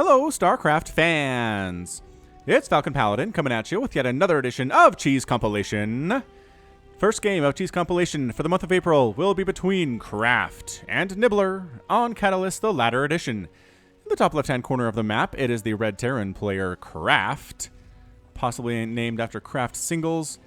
Hello, StarCraft fans! It's Falcon Paladin coming at you with yet another edition of Cheese Compilation. First game of Cheese Compilation for the month of April will be between Craft and Nibbler on Catalyst, the latter edition. In the top left-hand corner of the map, it is the Red Terran player Craft, possibly named after Craft Singles.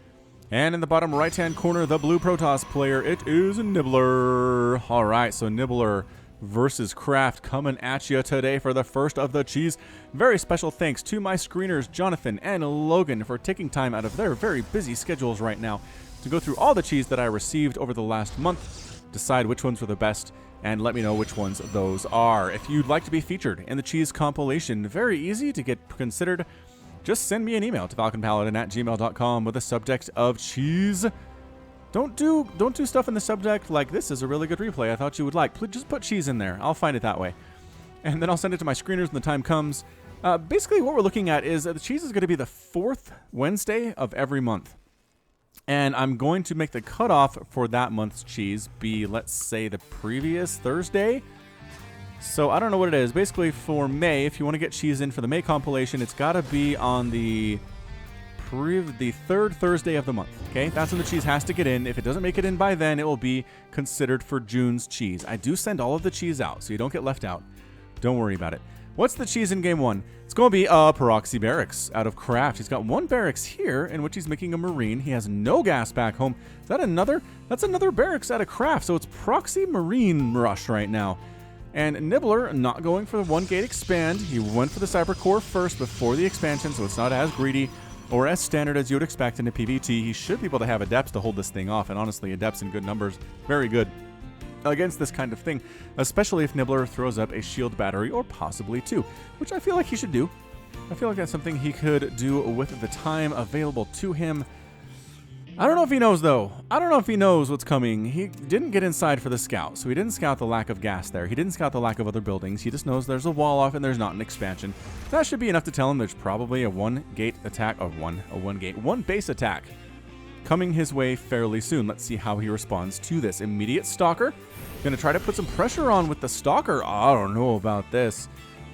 And in the bottom right-hand corner, the blue Protoss player, it is Nibbler. Alright, so Nibbler versus Craft coming at you today for the first of the cheese. Very special thanks to my screeners Jonathan and Logan for taking time out of their very busy schedules right now to go through all the cheese that I received over the last month, decide which ones were the best, and let me know which ones those are. If you'd like to be featured in the cheese compilation, very easy to get considered. Just send me an email to falconpaladin@gmail.com with the subject of cheese. Don't do stuff in the subject like this is a really good replay I thought you would like. Please just put cheese in there. I'll find it that way. And then I'll send it to my screeners when the time comes. Basically what we're looking at is the cheese is going to be the fourth Wednesday of every month. And I'm going to make the cutoff for that month's cheese be, let's say, the previous Thursday. So I don't know what it is. Basically for May, if you want to get cheese in for the May compilation, it's got to be on the third Thursday of the month, okay? That's when the cheese has to get in. If it doesn't make it in by then, it will be considered for June's cheese. I do send all of the cheese out, so you don't get left out. Don't worry about it. What's the cheese in game one? It's going to be a Proxy Barracks out of Craft. He's got one barracks here in which he's making a Marine. He has no gas back home. Is that another? That's another barracks out of Craft, so it's Proxy Marine Rush right now. And Nibbler not going for the one gate expand. He went for the Cyber Core first before the expansion, so it's not as greedy or as standard as you would expect in a PvT. He should be able to have Adepts to hold this thing off, and honestly, Adepts in good numbers, very good against this kind of thing, especially if Nibbler throws up a shield battery or possibly two, which I feel like he should do. I feel like that's something he could do with the time available to him. I don't know if he knows, though. I don't know if he knows what's coming. He didn't get inside for the scout, so he didn't scout the lack of gas there. He didn't scout the lack of other buildings. He just knows there's a wall off and there's not an expansion. That should be enough to tell him there's probably a one base attack coming his way fairly soon. Let's see how he responds to this. Immediate Stalker. Gonna try to put some pressure on with the Stalker. I don't know about this.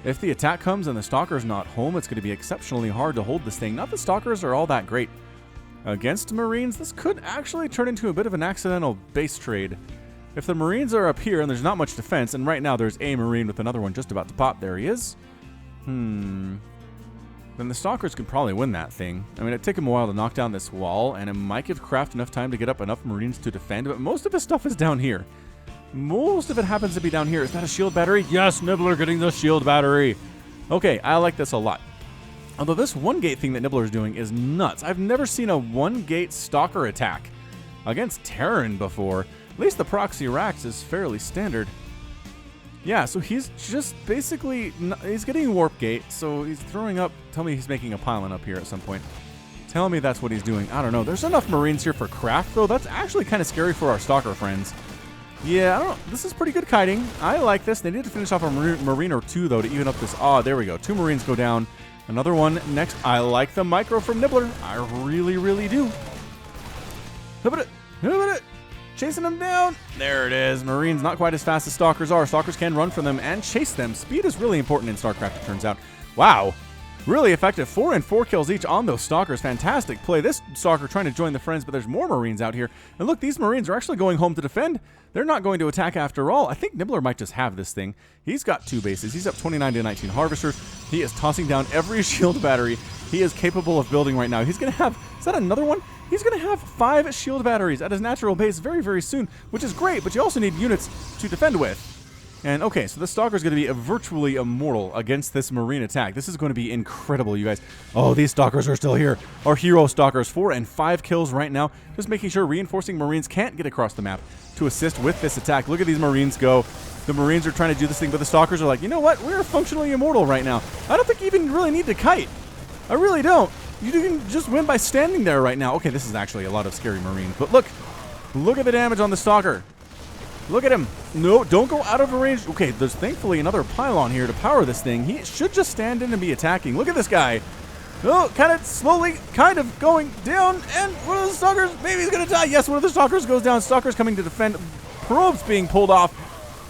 If the attack comes and the Stalker's not home, it's going to be exceptionally hard to hold this thing. Not that Stalkers are all that great against Marines. This could actually turn into a bit of an accidental base trade. If the Marines are up here and there's not much defense, and right now there's a Marine with another one just about to pop. There he is. Then the Stalkers could probably win that thing. I mean, it'd take him a while to knock down this wall, and it might give Craft enough time to get up enough Marines to defend, but most of his stuff is down here. Most of it happens to be down here. Is that a shield battery? Yes, Nibbler getting the shield battery. Okay, I like this a lot. Although this one gate thing that Nibbler is doing is nuts. I've never seen a one gate Stalker attack against Terran before. At least the Proxy Rax is fairly standard. Yeah, so he's just basically, he's getting Warp Gate, so he's throwing up, tell me he's making a pylon up here at some point. Tell me that's what he's doing. I don't know. There's enough Marines here for Craft, though. That's actually kind of scary for our Stalker friends. Yeah, I don't know. This is pretty good kiting. I like this. They need to finish off a Marine or two, though, to even up this. Oh, there we go. Two Marines go down. Another one next. I like the micro from Nibbler. I really, really do. Chasing them down. There it is. Marines not quite as fast as Stalkers are. Stalkers can run from them and chase them. Speed is really important in StarCraft, it turns out. Wow. Really effective. 4 and 4 kills each on those Stalkers. Fantastic play. This Stalker trying to join the friends, but there's more Marines out here. And look, these Marines are actually going home to defend. They're not going to attack after all. I think Nibbler might just have this thing. He's got two bases. He's up 29 to 19 Harvesters. He is tossing down every shield battery he is capable of building right now. He's going to have, is that another one? He's going to have 5 shield batteries at his natural base very, very soon, which is great, but you also need units to defend with. And okay, so the Stalker is going to be virtually immortal against this Marine attack. This is going to be incredible, you guys. Oh, these Stalkers are still here. Our hero Stalkers, 4 and 5 kills right now. Just making sure reinforcing Marines can't get across the map to assist with this attack. Look at these Marines go. The Marines are trying to do this thing, but the Stalkers are like, you know what? We're functionally immortal right now. I don't think you even really need to kite. I really don't. You can just win by standing there right now. Okay, this is actually a lot of scary Marines, but look at the damage on the Stalker. Look at him. No, don't go out of range. Okay, there's thankfully another pylon here to power this thing. He should just stand in and be attacking. Look at this guy. Oh, kind of slowly, kind of going down. And one of the Stalkers, maybe he's going to die. Yes, one of the Stalkers goes down. Stalkers coming to defend. Probes being pulled off.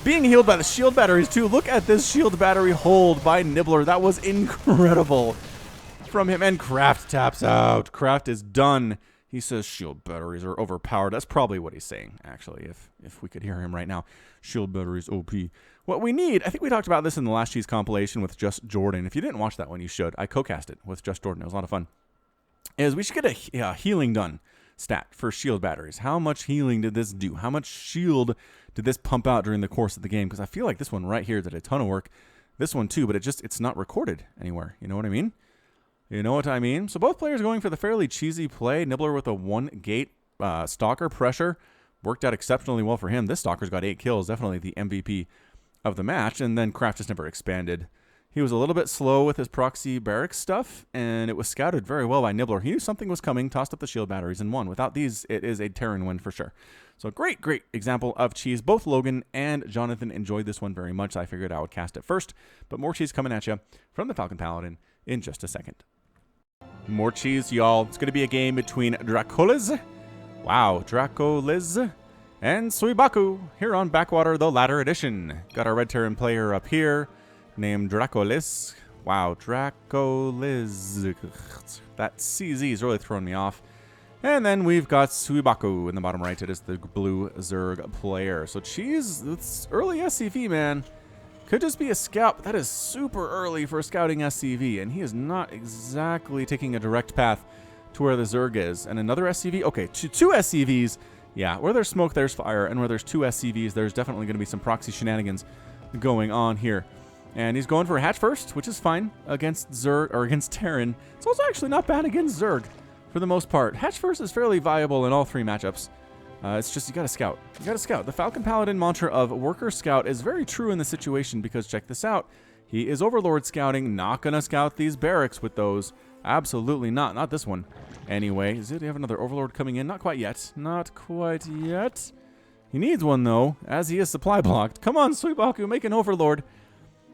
being healed by the shield batteries too. Look at this shield battery hold by Nibbler. That was incredible from him. And Craft taps out. Craft is done. He says shield batteries are overpowered. That's probably what he's saying, actually, if we could hear him right now. Shield batteries OP. What we need, I think we talked about this in the last Cheese compilation with Just Jordan. If you didn't watch that one, you should. I co-cast it with Just Jordan. It was a lot of fun. Is we should get a healing done stat for shield batteries. How much healing did this do? How much shield did this pump out during the course of the game? Because I feel like this one right here did a ton of work. This one too, but it's not recorded anywhere. You know what I mean? You know what I mean? So both players going for the fairly cheesy play. Nibbler with a 1-gate Stalker pressure. Worked out exceptionally well for him. This Stalker's got 8 kills. Definitely the MVP of the match. And then Craft just never expanded. He was a little bit slow with his proxy barracks stuff, and it was scouted very well by Nibbler. He knew something was coming, tossed up the shield batteries, and won. Without these, it is a Terran win for sure. So great, great example of Cheese. Both Logan and Jonathan enjoyed this one very much. I figured I would cast it first, but more Cheese coming at you from the Falcon Paladin in just a second. More Cheese, y'all. It's going to be a game between Dracoles, wow, Dracoles, and Suibaku here on Backwater, the Ladder Edition. Got our Red Terran player up here named Dracoles. Wow, Dracoles. That CZ is really throwing me off. And then we've got Suibaku in the bottom right. It is the blue Zerg player. So Cheese, it's early SCV, man. Could just be a scout, but that is super early for a scouting SCV, and he is not exactly taking a direct path to where the Zerg is. And another SCV? Okay, two SCVs. Yeah, where there's smoke, there's fire, and where there's 2 SCVs, there's definitely going to be some proxy shenanigans going on here. And he's going for a hatch first, which is fine against Zerg, or against Terran. It's also actually not bad against Zerg for the most part. Hatch first is fairly viable in all 3 matchups. It's just you got to scout. You got to scout. The Falcon Paladin mantra of Worker Scout is very true in the situation because check this out. He is Overlord scouting, not going to scout these barracks with those. Absolutely not. Not this one. Anyway, does he have another Overlord coming in? Not quite yet. Not quite yet. He needs one, though, as he is supply blocked. Come on, Suibaku, make an Overlord.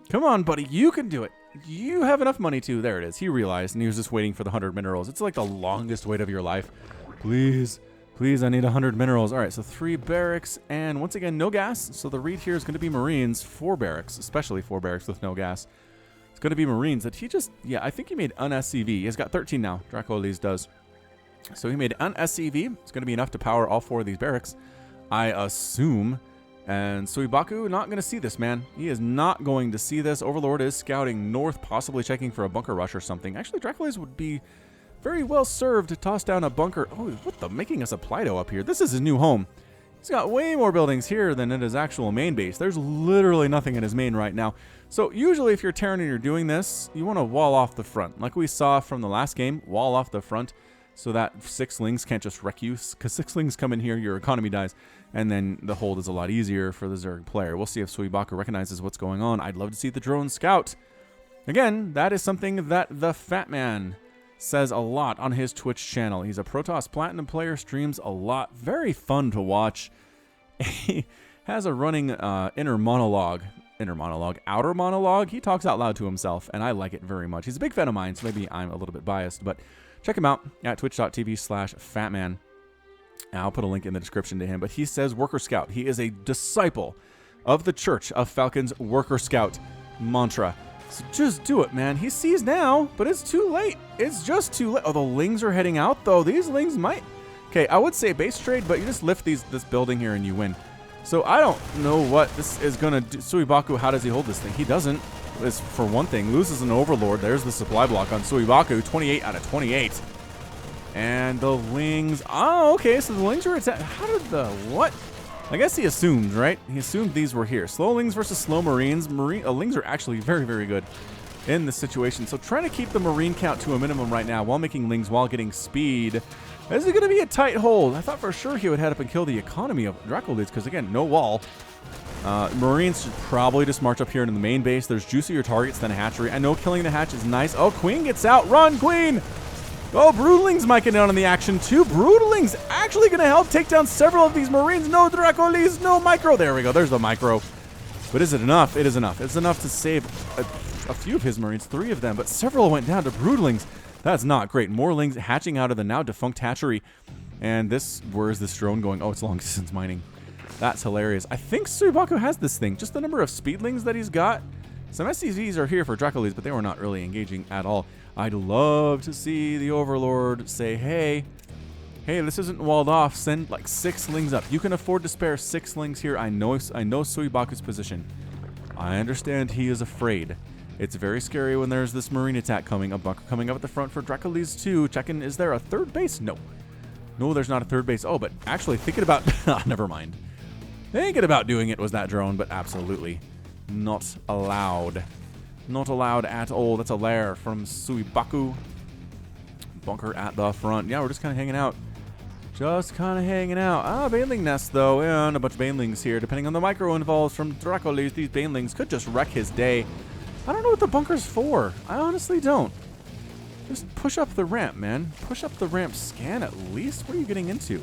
Come on, buddy. You can do it. You have enough money, too. There it is. He realized, and he was just waiting for the 100 minerals. It's like the longest wait of your life. Please. Please, I need 100 minerals. All right, so 3 barracks, and once again, no gas. So the read here is going to be Marines, 4 barracks, especially 4 barracks with no gas. It's going to be Marines that he just, yeah, I think he made an SCV. He's got 13 now, Dracoles does. So he made an SCV. It's going to be enough to power all 4 of these barracks, I assume. And Suibaku, not going to see this, man. He is not going to see this. Overlord is scouting north, possibly checking for a bunker rush or something. Actually, Dracoles would be very well served to toss down a bunker. Oh, what the? Making us a Plido up here. This is his new home. He's got way more buildings here than in his actual main base. There's literally nothing in his main right now. So usually if you're Terran and you're doing this, you want to wall off the front. Like we saw from the last game, wall off the front so that 6-lings can't just wreck you. Because 6-lings come in here, your economy dies. And then the hold is a lot easier for the Zerg player. We'll see if Suibaku recognizes what's going on. I'd love to see the drone scout. Again, that is something that the Fat Man says a lot on his Twitch channel. He's a Protoss Platinum player, streams a lot. Very fun to watch. He has a running outer monologue. He talks out loud to himself, and I like it very much. He's a big fan of mine, so maybe I'm a little bit biased, but check him out at twitch.tv/fatman. I'll put a link in the description to him, but he says Worker Scout. He is a disciple of the Church of Falcon's Worker Scout mantra. So just do it, man. He sees now, but it's too late. It's just too late. Oh, the Lings are heading out, though. These Lings might... Okay, I would say base trade, but you just lift this building here and you win. So I don't know what this is going to do. Suibaku, how does he hold this thing? He doesn't. This, for one thing, loses an Overlord. There's the supply block on Suibaku. 28 out of 28. And the Lings... Oh, okay, so the Lings are attacked. How did the... What? I guess he assumed, right? He assumed these were here. Slow Lings versus slow Marines. Lings are actually very, very good in this situation. So trying to keep the Marine count to a minimum right now while making Lings, while getting speed. This is going to be a tight hold. I thought for sure he would head up and kill the economy of Dracoles because, again, no wall. Marines should probably just march up here into the main base. There's juicier targets than a hatchery. I know killing the hatch is nice. Oh, Queen gets out. Run, Queen! Oh, Broodlings might get in on the action too. Broodlings actually going to help take down several of these Marines. No Dracoles, no micro. There we go. There's the micro. But is it enough? It is enough. It's enough to save a few of his Marines, 3 of them, but several went down to Broodlings. That's not great. More Lings hatching out of the now defunct hatchery. And this, where is this drone going? Oh, it's long distance mining. That's hilarious. I think Suibaku has this thing. Just the number of speedlings that he's got. Some SCVs are here for Dracoles, but they were not really engaging at all. I'd love to see the Overlord say, hey, this isn't walled off. Send like 6 lings up. You can afford to spare 6 lings here. I know Suibaku's position. I understand he is afraid. It's very scary when there's this marine attack coming. A bunker coming up at the front for Dracoles too. Checking, is there a third base? No. No, there's not a third base. Oh, but actually thinking about... never mind. Thinking about doing it was that drone, but absolutely not allowed. Not allowed at all. That's a lair from Suibaku. Bunker at the front. Yeah, we're just kind of hanging out. Just kind of hanging out. Ah, Baneling nest, though. And a bunch of Banelings here. Depending on the micro involved from Dracoles, these Banelings could just wreck his day. I don't know what the bunker's for. I honestly don't. Just push up the ramp, man. Push up the ramp. Scan at least. What are you getting into?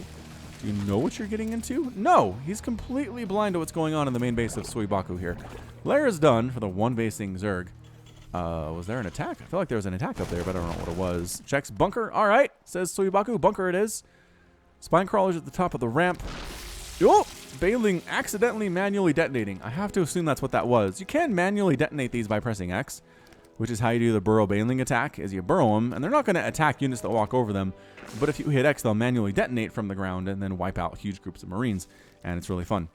Do you know what you're getting into? No. He's completely blind to what's going on in the main base of Suibaku here. Lair is done for the one basing Zerg. Was there an attack? I feel like there was an attack up there, but I don't know what it was. Checks bunker. All right, says Suibaku. Bunker it is. Spine crawlers at the top of the ramp. Oh, Baneling accidentally manually detonating. I have to assume that's what that was. You can manually detonate these by pressing X, which is how you do the burrow Baneling attack, is you burrow them, and they're not going to attack units that walk over them, but if you hit X, they'll manually detonate from the ground and then wipe out huge groups of Marines, and it's really fun.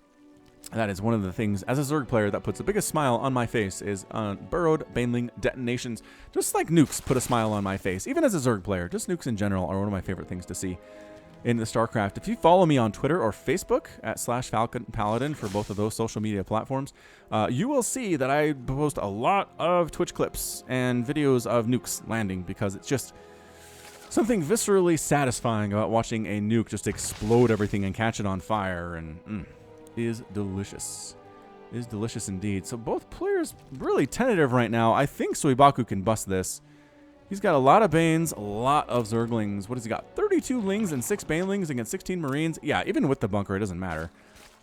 That is one of the things, as a Zerg player, that puts the biggest smile on my face is burrowed Baneling detonations. Just like nukes put a smile on my face. Even as a Zerg player, just nukes in general are one of my favorite things to see in the StarCraft. If you follow me on Twitter or Facebook at /falconpaladin for both of those social media platforms, you will see that I post a lot of Twitch clips and videos of nukes landing because it's just something viscerally satisfying about watching a nuke just explode everything and catch it on fire, and is delicious. Is delicious indeed. So both players really tentative right now. I think Suibaku can bust this. He's got a lot of Banes, a lot of Zerglings. What has he got? 32 Lings and 6 Banelings against 16 Marines. Yeah, even with the bunker, it doesn't matter.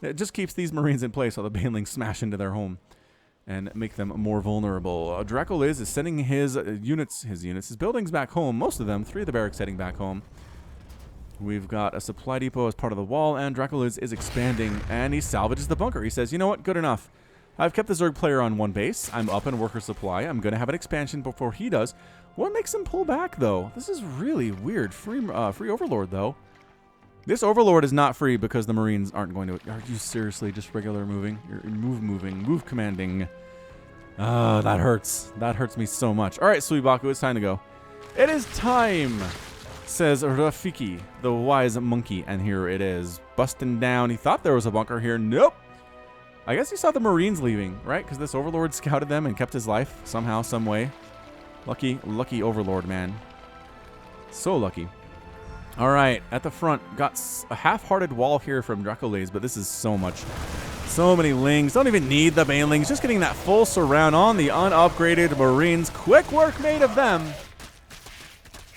It just keeps these Marines in place while the Banelings smash into their home and make them more vulnerable. Dracoles is sending his buildings back home. Most of them, 3 of the barracks heading back home. We've got a supply depot as part of the wall, and Dracoles is expanding, and he salvages the bunker. He says, you know what, good enough. I've kept the Zerg player on one base. I'm up in worker supply. I'm going to have an expansion before he does. What makes him pull back, though? This is really weird. Free Overlord, though. This Overlord is not free because the Marines aren't going to... Are you seriously just regular moving? You're move commanding. That hurts. That hurts me so much. All right, Suibaku, it's time to go. It is time, says Rafiki, the wise monkey. And here it is. Busting down. He thought there was a bunker here. Nope. I guess he saw the Marines leaving, right? Because this Overlord scouted them and kept his life somehow, some way. Lucky, lucky Overlord, man. So lucky. All right, at the front, got a half-hearted wall here from Dracoles, but this is so much. So many Lings. Don't even need the Banelings. Just getting that full surround on the unupgraded Marines. Quick work made of them.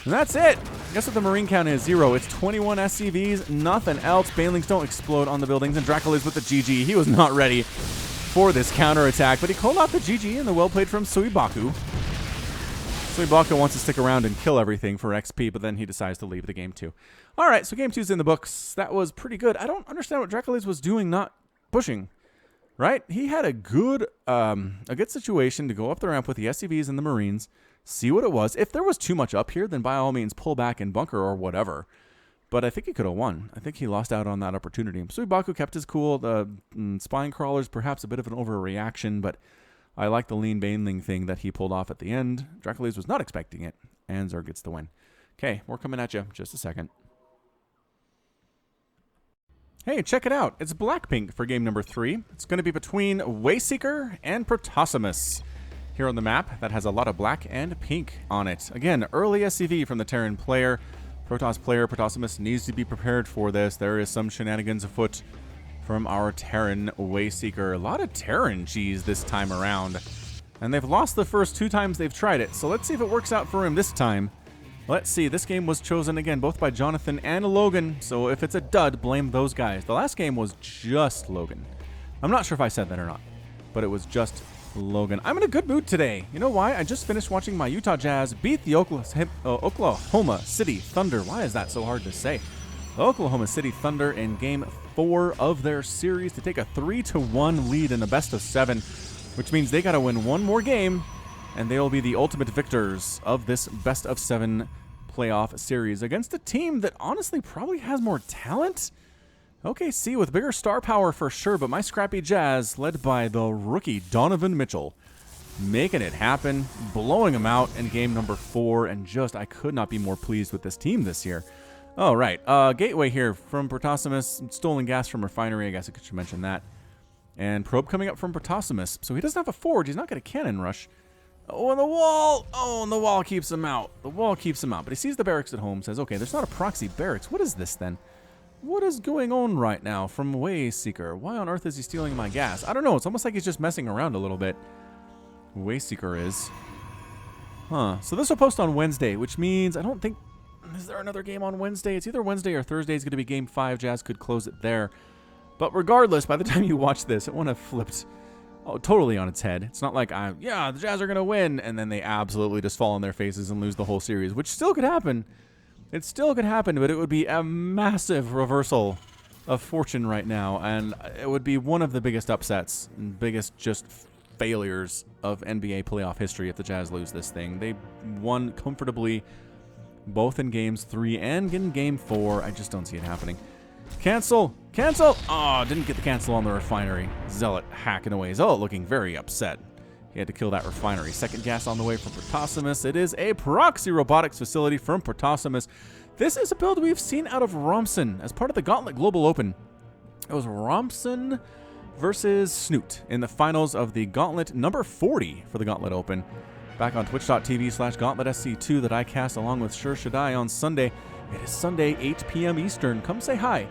And that's it. Guess what the Marine count is? 0. It's 21 SCVs, nothing else. Banelings don't explode on the buildings, and Dracoles with the GG. He was not ready for this counterattack, but he called out the GG, and the well played from Suibaku. Suibaku wants to stick around and kill everything for XP, but then he decides to leave the game too. All right, so game 2's in the books. That was pretty good. I don't understand what Dracoles was doing, not pushing. Right? He had a good situation to go up the ramp with the SCVs and the Marines, see what it was. If there was too much up here, then by all means pull back and bunker or whatever. But I think he could have won. I think he lost out on that opportunity. Suibaku kept his cool. The spine crawlers, perhaps a bit of an overreaction, but I like the lean Baneling thing that he pulled off at the end. Dracoles was not expecting it, and Zerg gets the win. Okay, we're coming at you. Just a second. Hey, check it out. It's Blackpink for game number 3. It's going to be between Wayseeker and Protosimus here on the map. That has a lot of black and pink on it. Again, early SCV from the Terran player. Protoss player, Protosimus needs to be prepared for this. There is some shenanigans afoot from our Terran Wayseeker. A lot of Terran cheese this time around. And they've lost the first 2 times they've tried it. So let's see if it works out for him this time. Let's see. This game was chosen again both by Jonathan and Logan. So if it's a dud, blame those guys. The last game was just Logan. I'm not sure if I said that or not, but it was just Logan. I'm in a good mood today. You know why? I just finished watching my Utah Jazz beat the Oklahoma City Thunder. Why is that so hard to say? The Oklahoma City Thunder in game 4 of their series to take a 3-1 lead in a best of 7, which means they got to win one more game, and they'll be the ultimate victors of this best of 7 playoff series against a team that honestly probably has more talent. OKC with bigger star power for sure, but my scrappy Jazz, led by the rookie Donovan Mitchell, making it happen, blowing them out in game number 4, and just, I could not be more pleased with this team this year. Oh, right. Gateway here from Protosimus, stolen gas from refinery, I guess I should mention that. And probe coming up from Protosimus, so he doesn't have a forge, he's not got a cannon rush. Oh, and the wall! Oh, and the wall keeps him out. The wall keeps him out, but he sees the barracks at home, says, okay, there's not a proxy barracks. What is this then? What is going on right now from Wayseeker? Why on earth is he stealing my gas? I don't know, it's almost like he's just messing around a little bit. Wayseeker is. Huh. So this will post on Wednesday, which means I don't think... Is there another game on Wednesday? It's either Wednesday or Thursday. It's going to be Game 5. Jazz could close it there. But regardless, by the time you watch this, it won't have flipped totally on its head. It's not like, yeah, the Jazz are going to win, and then they absolutely just fall on their faces and lose the whole series, which still could happen. It still could happen, but it would be a massive reversal of fortune right now, and it would be one of the biggest upsets and biggest just failures of NBA playoff history if the Jazz lose this thing. They won comfortably both in games 3 and in game 4. I just don't see it happening. Cancel! Cancel! Oh, didn't get the cancel on the refinery. Zealot hacking away. Zealot looking very upset. He had to kill that refinery. Second gas on the way from Protosimus. It is a proxy robotics facility from Protosimus. This is a build we've seen out of Romson as part of the Gauntlet Global Open. It was Romson versus Snoot in the finals of the Gauntlet number 40 for the Gauntlet Open. Back on twitch.tv/GauntletSC2 that I cast along with Sure Shaddai on Sunday. It is Sunday, 8 p.m. Eastern. Come say hi.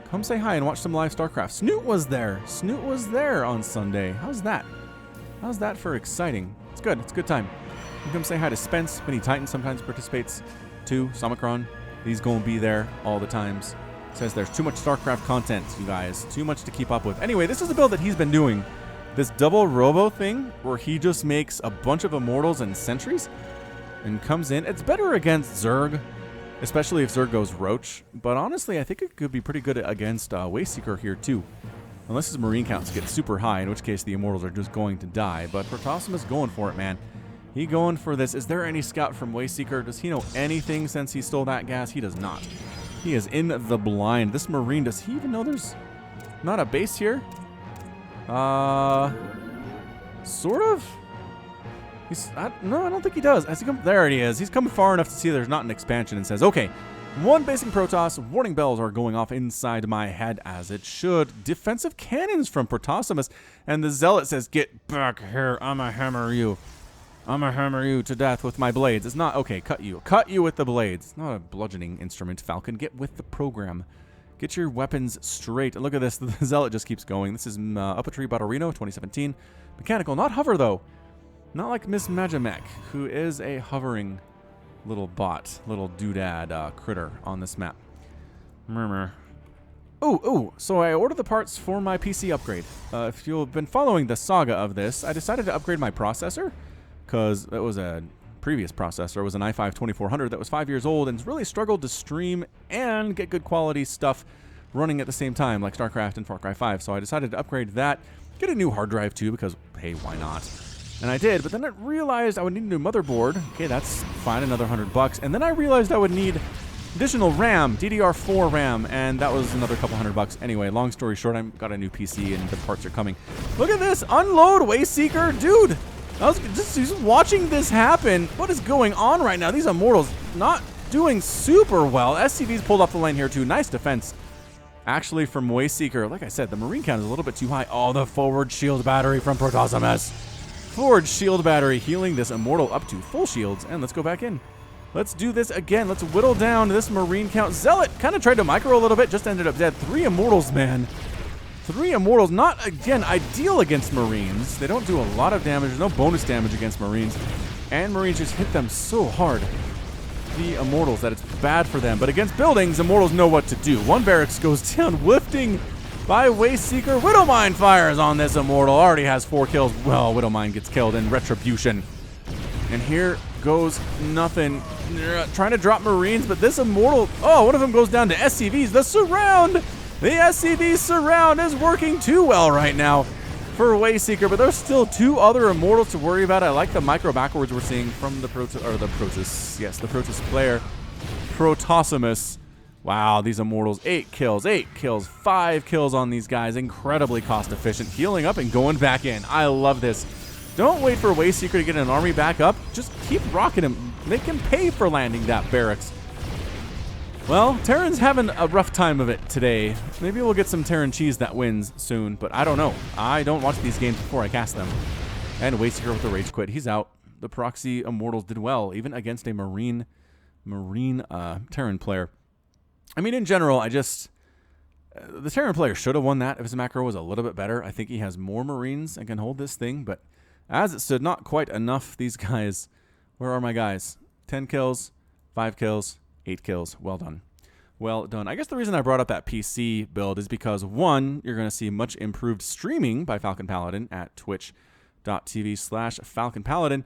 Come say hi and watch some live StarCraft. Snoot was there. Snoot was there on Sunday. How's that? How's that for exciting? It's good. It's a good time. You come say hi to Spence. Mini Titan sometimes participates too. Samacron. He's going to be there all the times. Says there's too much StarCraft content, you guys. Too much to keep up with. Anyway, this is a build that he's been doing. This double robo thing where he just makes a bunch of immortals and sentries and comes in. It's better against Zerg, especially if Zerg goes Roach. But honestly, I think it could be pretty good against Wayseeker here too. Unless his marine counts get super high, in which case the immortals are just going to die. But Protosimus going for it, man. He going for this. Is there any scout from Wayseeker? Does he know anything since he stole that gas? He does not. He is in the blind. This marine, does he even know there's not a base here? Sort of. No, I don't think he does. There it is. He's coming far enough to see there's not an expansion and says, okay, one basing Protoss. Warning bells are going off inside my head as it should. Defensive cannons from Protosimus. And the Zealot says, get back here. I'ma hammer you. I'ma hammer you to death with my blades. It's not, okay, cut you. Cut you with the blades. It's not a bludgeoning instrument, Falcon. Get with the program. Get your weapons straight. Look at this. The Zealot just keeps going. This is Up a Tree Batterino 2017. Mechanical, not hover though. Not like Miss Magimek, who is a hovering little bot, little doodad critter on this map. Murmur. Ooh, so I ordered the parts for my PC upgrade. If you've been following the saga of this, I decided to upgrade my processor because it was a previous processor. It was an i5-2400 that was 5 years old and really struggled to stream and get good quality stuff running at the same time, like StarCraft and Far Cry 5. So I decided to upgrade that, get a new hard drive too, because, hey, why not? And I did, but then I realized I would need a new motherboard. Okay, that's fine, another $100. And then I realized I would need additional RAM, DDR4 RAM, and that was another couple $100. Anyway, long story short, I got a new PC and the parts are coming. Look at this, unload Wayseeker, dude. I was just watching this happen. What is going on right now? These immortals not doing super well. SCV's pulled off the lane here too. Nice defense. Actually, from Wayseeker, like I said, the marine count is a little bit too high. Oh, the forward shield battery from Protosimus. Forward shield battery healing this immortal up to full shields. And let's go back in. Let's do this again. Let's whittle down this marine count. Zealot kind of tried to micro a little bit, just ended up dead. 3 immortals, man. 3 immortals, not, again, ideal against marines. They don't do a lot of damage. There's no bonus damage against marines. And marines just hit them so hard, the immortals, that it's bad for them. But against buildings, immortals know what to do. One barracks goes down, lifting by Wayseeker. Widowmine fires on this immortal. Already has 4 kills. Well, Widowmine gets killed in retribution. And here goes nothing. Trying to drop marines, but this immortal, oh, one of them goes down to SCVs. The surround The SCV surround is working too well right now for Wayseeker, but there's still 2 other immortals to worry about. I like the micro backwards we're seeing from the Protoss. Yes, the Protoss player, Protosimus. Wow, these immortals, 8 kills, 5 kills on these guys. Incredibly cost efficient, healing up and going back in. I love this. Don't wait for Wayseeker to get an army back up. Just keep rocking him. Make him pay for landing that barracks. Well, Terran's having a rough time of it today. Maybe we'll get some Terran cheese that wins soon, but I don't know. I don't watch these games before I cast them. And Wayseeker with the rage quit. He's out. The proxy immortals did well, even against a Marine Terran player. I mean, in general, the Terran player should have won that if his macro was a little bit better. I think he has more Marines and can hold this thing, but as it stood, not quite enough. These guys, where are my guys? 10 kills, 5 kills, 8 kills. Well done. Well done. I guess the reason I brought up that PC build is because, one, you're going to see much improved streaming by Falcon Paladin at twitch.tv/FalconPaladin.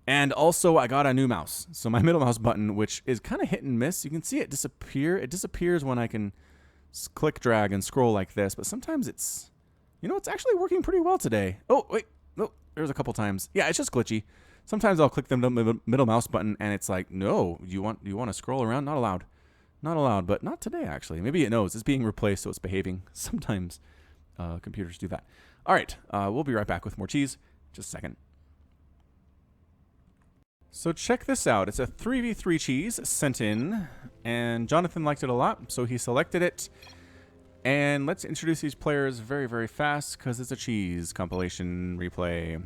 And also, I got a new mouse. So my middle mouse button, which is kind of hit and miss, you can see it disappear. It disappears when I can click, drag, and scroll like this. But sometimes it's, it's actually working pretty well today. Oh, wait. No, there's a couple times. Yeah, it's just glitchy. Sometimes I'll click the middle mouse button, and it's like, no, you want to scroll around? Not allowed. Not allowed, but not today, actually. Maybe it knows. It's being replaced, so it's behaving. Sometimes computers do that. All right, we'll be right back with more cheese. Just a second. So check this out. It's a 3v3 cheese sent in, and Jonathan liked it a lot, so he selected it. And let's introduce these players very, very fast, because it's a cheese compilation replay.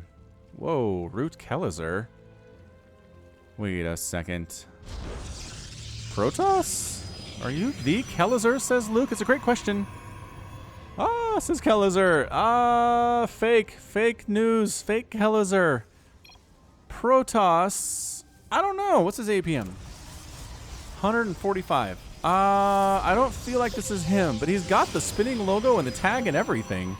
Whoa, Root Kellizer. Wait a second. Protoss? Are you the Kellizer, says Luke? It's a great question. Ah, says Kellizer. Ah, fake news, fake Kellizer. Protoss. I don't know. What's his APM? 145. I don't feel like this is him, but he's got the spinning logo and the tag and everything.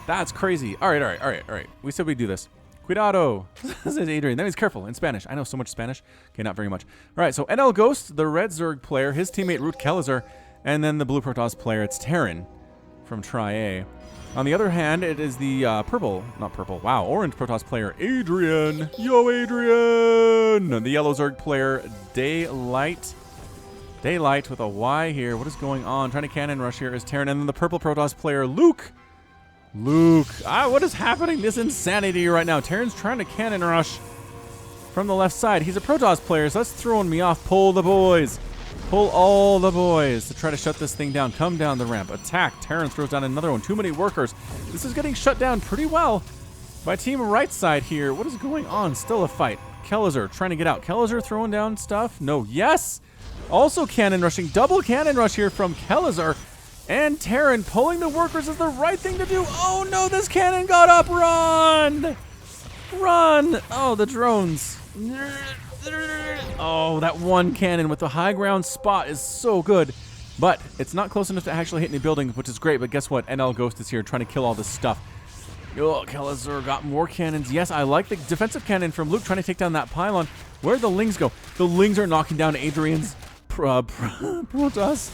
That's crazy. All right. We said we'd do this. Cuidado, says Adrian. That means careful in Spanish. I know so much Spanish. Okay, not very much. All right, so NL Ghost, the red Zerg player, his teammate Root Kellizer, and then the blue Protoss player, it's Terran from Tri-A. On the other hand, it is the orange Protoss player, Adrian. Yo, Adrian! The yellow Zerg player, Daylight. Daylight with a Y here. What is going on? Trying to cannon rush here is Terran. And then the purple Protoss player, Luke. What is happening? This insanity right now. Terran's trying to cannon rush from the left side. He's a Protoss player, so that's throwing me off. Pull the boys. Pull all the boys to try to shut this thing down. Come down the ramp. Attack. Terran throws down another one. Too many workers. This is getting shut down pretty well by team right side here. What is going on? Still a fight. Kellizer trying to get out. Kellizer throwing down stuff. No. Yes. Also cannon rushing. Double cannon rush here from Kellizer. And Terran pulling the workers is the right thing to do. Oh no, this cannon got up. Run! Run! Oh, the drones. Oh, that one cannon with the high ground spot is so good. But it's not close enough to actually hit any buildings, which is great. But guess what? NL Ghost is here trying to kill all this stuff. Oh, Kellizer got more cannons. Yes, I like the defensive cannon from Luke trying to take down that pylon. Where'd the Lings go? The Lings are knocking down Adrian's Protoss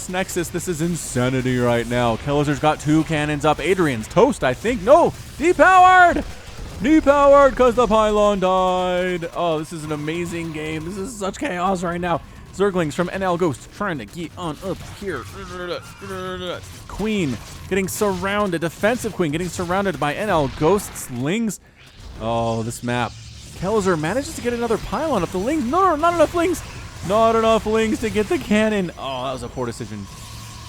Nexus. This is insanity right now. Kellizer's got 2 cannons up. Adrian's toast, I think. No! Depowered! Depowered because the pylon died. Oh, this is an amazing game. This is such chaos right now. Zerglings from NL Ghost trying to get on up here. Queen getting surrounded. Defensive Queen getting surrounded by NL Ghost's Lings. Oh, this map. Kellizer manages to get another pylon up the Lings. No, not enough Lings. Not enough Lings to get the cannon. Oh, that was a poor decision.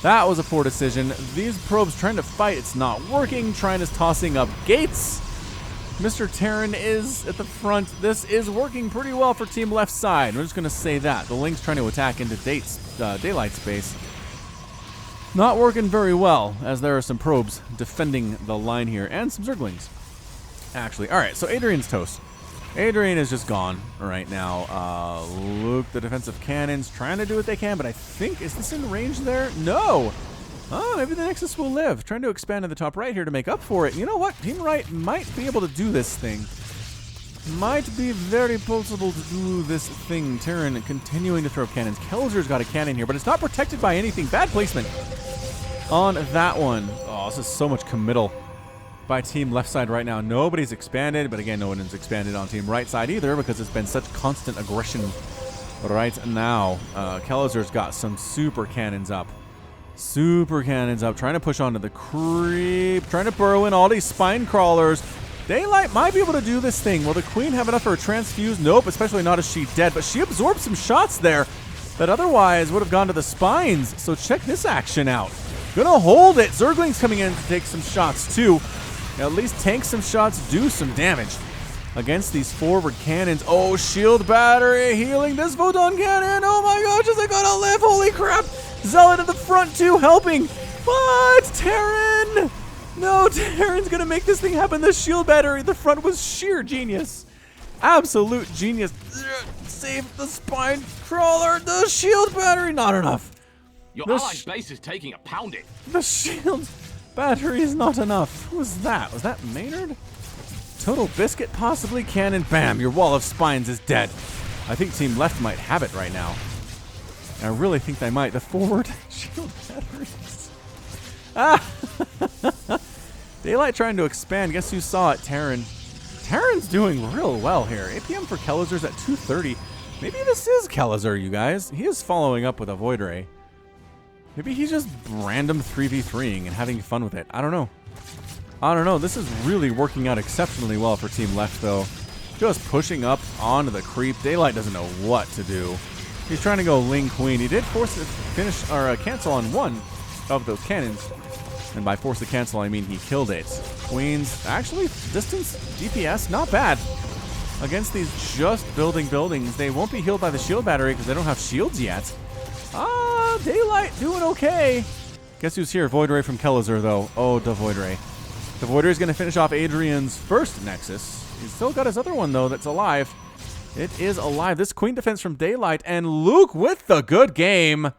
That was a poor decision. These probes trying to fight. It's not working. Trine is tossing up gates. Mr. Terran is at the front. This is working pretty well for team left side. We're just going to say that. The Lings trying to attack into daylight space. Not working very well, as there are some probes defending the line here. And some Zerglings, actually. All right, so Adrian's toast. Adrian is just gone right now. Luke, the defensive cannons, trying to do what they can, but I think, is this in range there? No. Oh, maybe the Nexus will live. Trying to expand to the top right here to make up for it. You know what? Team right might be able to do this thing. Might be very possible to do this thing. Terran continuing to throw cannons. Kellizer's got a cannon here, but it's not protected by anything. Bad placement. on that one. Oh, this is so much committal by team left side right now. Nobody's expanded, but again, no one is expanded on team right side either because it's been such constant aggression right now. Kelazer's got some super cannons up. Super cannons up, trying to push onto the creep, trying to burrow in all these spine crawlers. Daylight might be able to do this thing. Will the queen have enough for a transfuse? Nope, especially not as she dead, but she absorbed some shots there that otherwise would have gone to the spines. So check this action out. Gonna hold it. Zergling's coming in to take some shots too. At least tank some shots, do some damage against these forward cannons. Oh, shield battery healing this photon cannon. Oh my gosh, is it gonna live? Holy crap. Zealot at the front too, helping. But Terran! No, Terran's gonna make this thing happen. The shield battery at the front was sheer genius. Absolute genius. Save the spine crawler. The shield battery, not enough. Your allied base is taking a pounding. The shield battery is not enough. Who was that? Was that Maynard? Total Biscuit, possibly. Cannon. Bam, your wall of spines is dead. I think team left might have it right now. I really think they might. The forward shield batteries. Daylight trying to expand. Guess who saw it? Terran. Terran's doing real well here. APM for Kelazer's at 230. Maybe this is Kelazer, you guys. He is following up with a Void Ray. Maybe he's just random 3v3ing and having fun with it. I don't know. I don't know. This is really working out exceptionally well for Team Left, though. Just pushing up onto the creep. Daylight doesn't know what to do. He's trying to go Ling Queen. He did force it to finish or cancel on one of those cannons. And by force to cancel, I mean he killed it. Queens, actually, distance, DPS, not bad. Against these just building buildings, they won't be healed by the shield battery because they don't have shields yet. Daylight doing okay. Guess who's here? Void Ray from Kelazer, though. Oh, the Void Ray. The Void Ray is going to finish off Adrian's first Nexus. He's still got his other one, though, that's alive. It is alive. This Queen defense from Daylight, and Luke with the good game.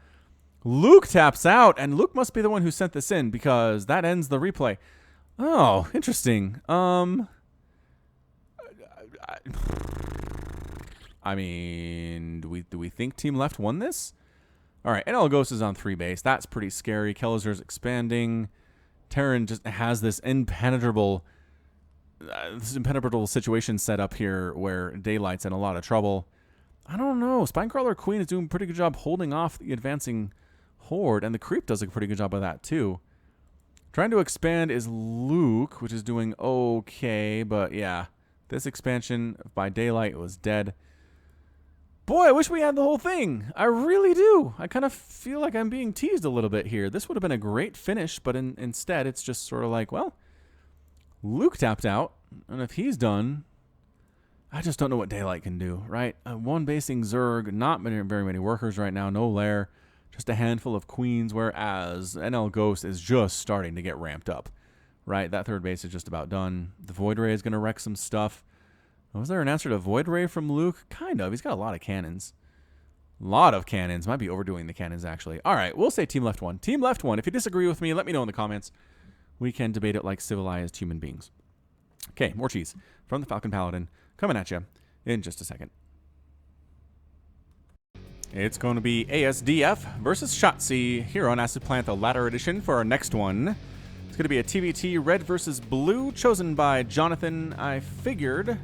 Luke taps out, and Luke must be the one who sent this in because that ends the replay. Oh, interesting. I mean, do we think Team Left won this? All right, NL Ghost is on 3 base. That's pretty scary. Kelazer's expanding. Terran just has this impenetrable situation set up here where Daylight's in a lot of trouble. I don't know. Spinecrawler Queen is doing a pretty good job holding off the advancing horde, and the creep does a pretty good job of that too. Trying to expand is Luke, which is doing okay, but yeah, this expansion by Daylight was dead. Boy, I wish we had the whole thing. I really do. I kind of feel like I'm being teased a little bit here. This would have been a great finish, but instead it's just sort of like, well, Luke tapped out, and if he's done, I just don't know what Daylight can do, right? One basing Zerg, not very many workers right now, no lair, just a handful of queens, whereas NL Ghost is just starting to get ramped up, right? That third base is just about done. The Void Ray is going to wreck some stuff. Was there an answer to Void Ray from Luke? Kind of. He's got a lot of cannons. Lot of cannons. Might be overdoing the cannons, actually. All right, we'll say Team Left won. Team Left won. If you disagree with me, let me know in the comments. We can debate it like civilized human beings. Okay, more cheese from the Falcon Paladin coming at you in just a second. It's going to be ASDF versus Shotzzy here on Acid Plant, the latter edition for our next one. It's going to be a TVT red versus blue chosen by Jonathan. I figured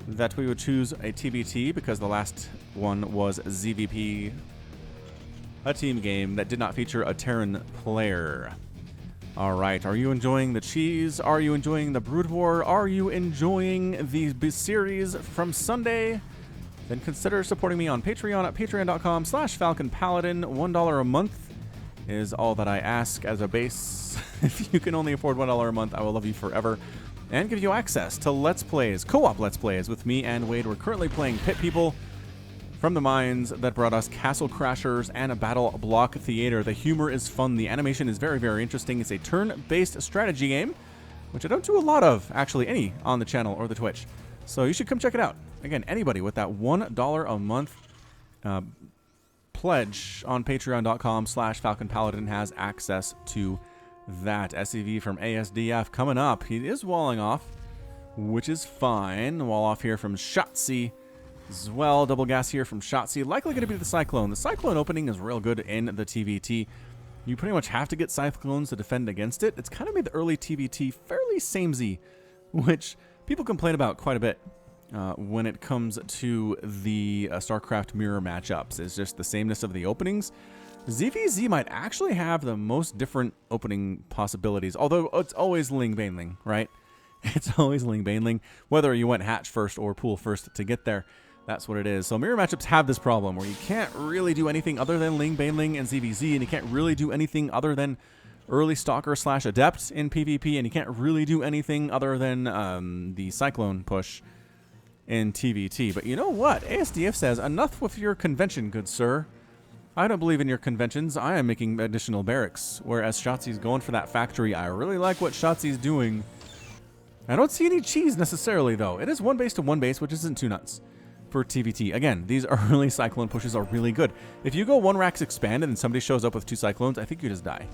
that we would choose a TVT because the last one was ZVP, a team game that did not feature a Terran player. All right, are you enjoying the cheese? Are you enjoying the Brood War? Are you enjoying the series from Sunday? Then consider supporting me on Patreon at patreon.com/FalconPaladin. $1 a month is all that I ask as a base. If you can only afford $1 a month, I will love you forever and give you access to Let's Plays, co-op Let's Plays with me and Wade. We're currently playing Pit People from the minds that brought us Castle Crashers and a Battle Block Theater. The humor is fun. The animation is very, very interesting. It's a turn-based strategy game, which I don't do a lot of, actually, any on the channel or the Twitch. So you should come check it out. Again, anybody with that $1 a month pledge on patreon.com/FalconPaladin has access to that. SEV from ASDF coming up. He is walling off, which is fine. Wall off here from Shotzzy as well. Double gas here from Shotzzy. Likely going to be the Cyclone. The Cyclone opening is real good in the TVT. You pretty much have to get Cyclones to defend against it. It's kind of made the early TVT fairly samey, which people complain about quite a bit when it comes to the StarCraft mirror matchups. It's just the sameness of the openings. ZVZ might actually have the most different opening possibilities, although it's always Ling Baneling, right? It's always Ling Baneling, whether you went hatch first or pool first to get there. That's what it is. So mirror matchups have this problem where you can't really do anything other than Ling Baneling and ZVZ, and you can't really do anything other than early Stalker / Adept in PvP, and you can't really do anything other than the Cyclone push in TVT. But you know what? ASDF says, enough with your convention, good sir. I don't believe in your conventions. I am making additional barracks, whereas Shotzzy's going for that factory. I really like what Shotzzy's doing. I don't see any cheese necessarily, though. It is 1 base to 1 base, which isn't too nuts for TVT. Again, these early Cyclone pushes are really good. If you go 1 racks expand and then somebody shows up with 2 Cyclones, I think you just die.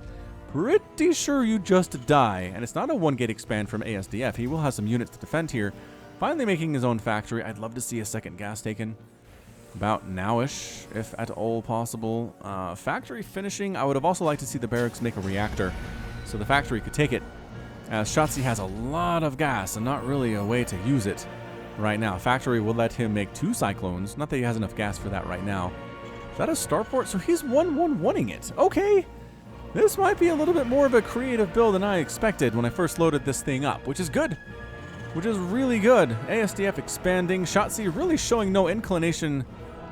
Pretty sure you just die. And it's not a 1 gate expand from ASDF. He will have some units to defend here. Finally making his own factory. I'd love to see a second gas taken. About nowish, if at all possible. Factory finishing, I would have also liked to see the barracks make a reactor so the factory could take it, as Shotzzy has a lot of gas and not really a way to use it right now. Factory will let him make 2 Cyclones, not that he has enough gas for that right now. Is that a starport? So he's 1-1-1-ing it. Okay, this might be a little bit more of a creative build than I expected when I first loaded this thing up, which is good. Which is really good. ASDF expanding. Shotzzy really showing no inclination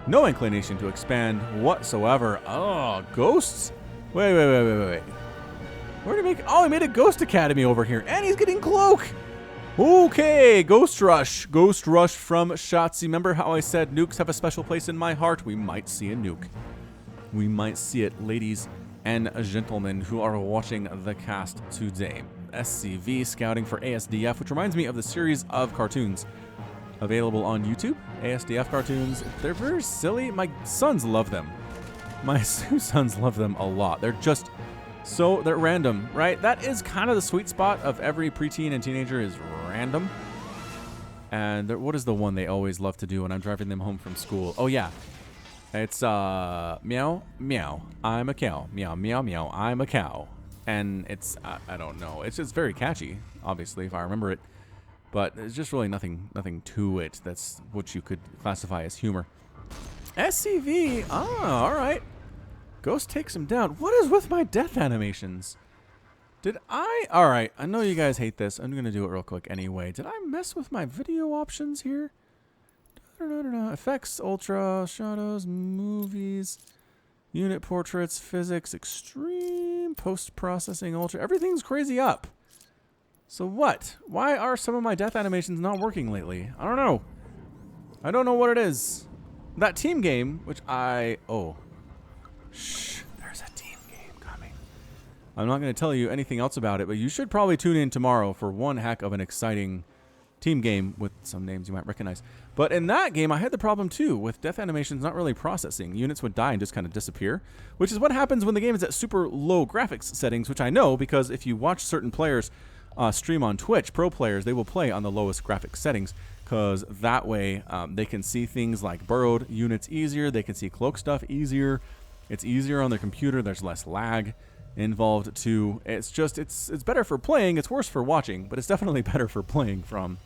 to expand whatsoever. Oh, ghosts? Wait. Where did he make? Oh, he made a Ghost Academy over here. And he's getting Cloak. Okay, Ghost Rush. Ghost Rush from Shotzzy. Remember how I said nukes have a special place in my heart? We might see a nuke. We might see it, ladies and gentlemen who are watching the cast today. SCV scouting for ASDF, which reminds me of the series of cartoons available on YouTube. ASDF cartoons. They're very silly. My sons love them. My sons love them a lot. They're just so, they're random, right? That is kind of the sweet spot of every preteen and teenager, is random. And what is the one they always love to do when I'm driving them home from school? Oh, yeah. It's, meow, meow, I'm a cow. Meow, meow, meow, I'm a cow. And it's, I don't know. It's just very catchy, obviously, if I remember it. But there's just really nothing to it that's what you could classify as humor. SCV, all right. Ghost takes him down. What is with my death animations? All right, I know you guys hate this. I'm going to do it real quick anyway. Did I mess with my video options here? Effects, ultra, shadows, movies, unit portraits, physics, extreme, post-processing, ultra. Everything's crazy up. So what? Why are some of my death animations not working lately? I don't know. I don't know what it is. That team game, which shh, there's a team game coming. I'm not going to tell you anything else about it, but you should probably tune in tomorrow for one heck of an exciting team game with some names you might recognize. But in that game, I had the problem too with death animations not really processing. Units would die and just kind of disappear, which is what happens when the game is at super low graphics settings, which I know because if you watch certain players stream on Twitch, pro players, they will play on the lowest graphics settings because that way they can see things like burrowed units easier, they can see cloak stuff easier. It's easier on their computer. There's less lag involved too. It's just, it's better for playing. It's worse for watching, but it's definitely better for playing from.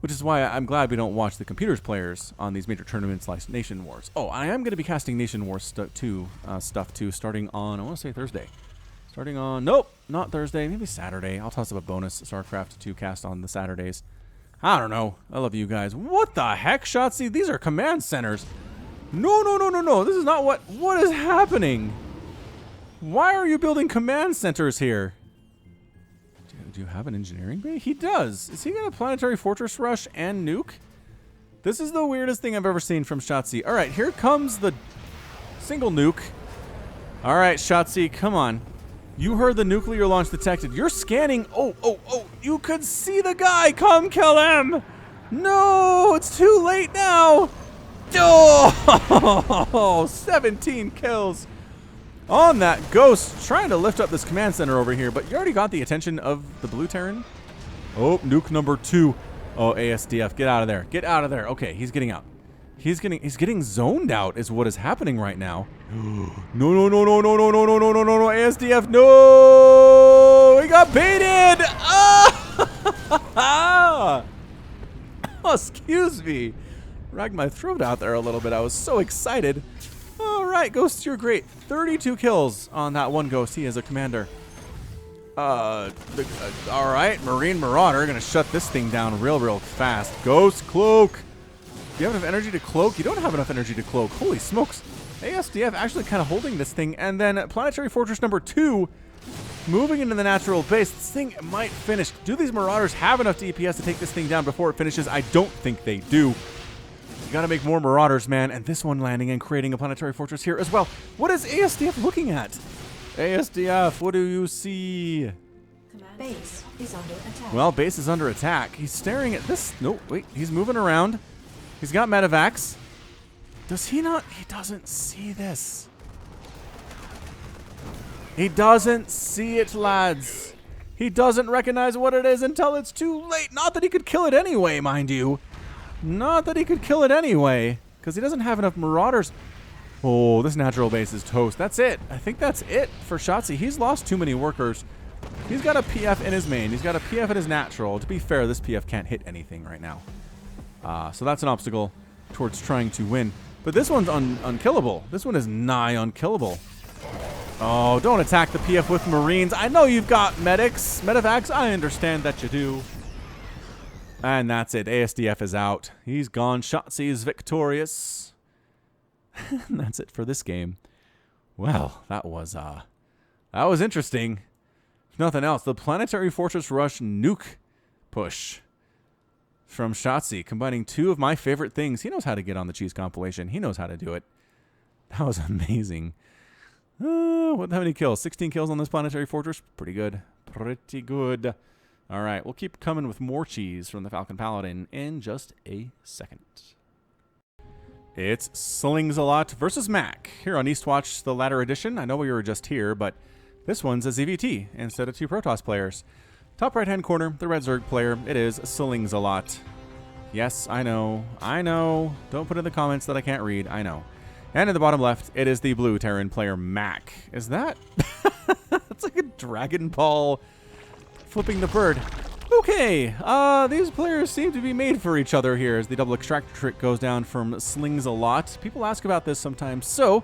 Which is why I'm glad we don't watch the computers players on these major tournaments like Nation Wars. Oh, I am going to be casting Nation Wars stuff too, starting on, I want to say Thursday. Starting on, nope, not Thursday, maybe Saturday. I'll toss up a bonus StarCraft 2 cast on the Saturdays. I don't know. I love you guys. What the heck, Shotzzy? These are command centers. No. This is not what is happening. Why are you building command centers here? Do you have an engineering bay? He does. Is he got a planetary fortress rush and nuke? This is the weirdest thing I've ever seen from Shotzzy. All right, here comes the single nuke. All right, Shotzzy, come on. You heard the nuclear launch detected. You're scanning. Oh. You could see the guy. Come kill him. No, it's too late now. Oh, 17 kills on that Ghost, trying to lift up this command center over here, but you already got the attention of the Blue Terran. Oh, nuke number 2. Oh, ASDF, get out of there. Get out of there. Okay, he's getting out. He's getting zoned out is what is happening right now. No, no, no, no, no, no, no, no, no, no, no, no, ASDF, no! We got baited! Ah! Oh, excuse me. Ragged my throat out there a little bit. I was so excited. All right, Ghost, you're great. 32 kills on that one Ghost. He is a commander. All right, Marine Marauder. Gonna shut this thing down real fast. Ghost Cloak. Do you have enough energy to cloak? You don't have enough energy to cloak. Holy smokes. ASDF actually kind of holding this thing. And then Planetary Fortress number 2 moving into the natural base. This thing might finish. Do these Marauders have enough DPS to take this thing down before it finishes? I don't think they do. You gotta make more Marauders, man. And this one landing and creating a Planetary Fortress here as well. What is ASDF looking at? ASDF, what do you see? Base is under attack. Well, base is under attack. He's staring at this. Nope, wait. He's moving around. He's got medevacs. Does he not? He doesn't see this. He doesn't see it, lads. He doesn't recognize what it is until it's too late. Not that he could kill it anyway, mind you. Not that he could kill it anyway, because he doesn't have enough Marauders. Oh, this natural base is toast. That's it. I think that's it for Shotzi. He's lost too many workers. He's got a PF in his main. He's got a PF in his natural. To be fair, this PF can't hit anything right now. So that's an obstacle towards trying to win. But this one's unkillable. This one is nigh unkillable. Oh, don't attack the PF with Marines. I know you've got medics, medevacs. I understand that you do. And that's it. ASDF is out. He's gone. Shotzi is victorious. And that's it for this game. Well, that was interesting. If nothing else, the Planetary Fortress Rush nuke push from Shotzi, combining two of my favorite things. He knows how to get on the cheese compilation. He knows how to do it. That was amazing. How many kills? 16 kills on this Planetary Fortress. Pretty good. Pretty good. All right, we'll keep coming with more cheese from the Falcon Paladin in just a second. It's Slings-A-Lot versus Mac here on Eastwatch, the latter edition. I know we were just here, but this one's a ZVT instead of two Protoss players. Top right-hand corner, the red Zerg player, it is Slings-A-Lot. Yes, I know. I know. Don't put in the comments that I can't read. I know. And in the bottom left, it is the blue Terran player, Mac. Is that? It's like a Dragon Ball flipping the bird. Okay, these players seem to be made for each other here as the double extractor trick goes down from Slings-A-Lot. People ask about this sometimes. So,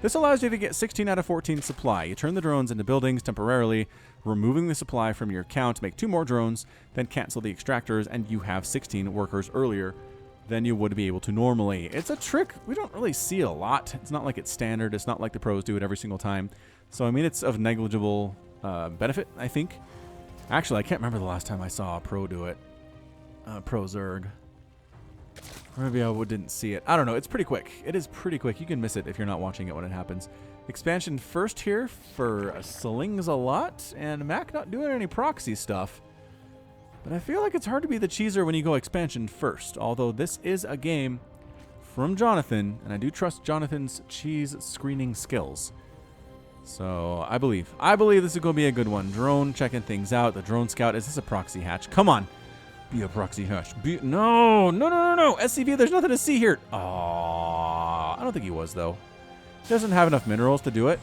this allows you to get 16 out of 14 supply. You turn the drones into buildings temporarily, removing the supply from your count, make 2 more drones, then cancel the extractors, and you have 16 workers earlier than you would be able to normally. It's a trick we don't really see a lot. It's not like it's standard. It's not like the pros do it every single time. So, I mean, it's of negligible benefit, I think. Actually, I can't remember the last time I saw a pro do it. Pro Zerg. Or maybe I didn't see it. I don't know. It's pretty quick. It is pretty quick. You can miss it if you're not watching it when it happens. Expansion first here for Slings-A-Lot. And Mac not doing any proxy stuff. But I feel like it's hard to be the cheeser when you go expansion first. Although this is a game from Jonathan. And I do trust Jonathan's cheese screening skills. So, I believe this is going to be a good one. Drone checking things out. The drone scout. Is this a proxy hatch? Come on. Be a proxy hatch. No. SCV, there's nothing to see here. Aww. I don't think he was, though. He doesn't have enough minerals to do it.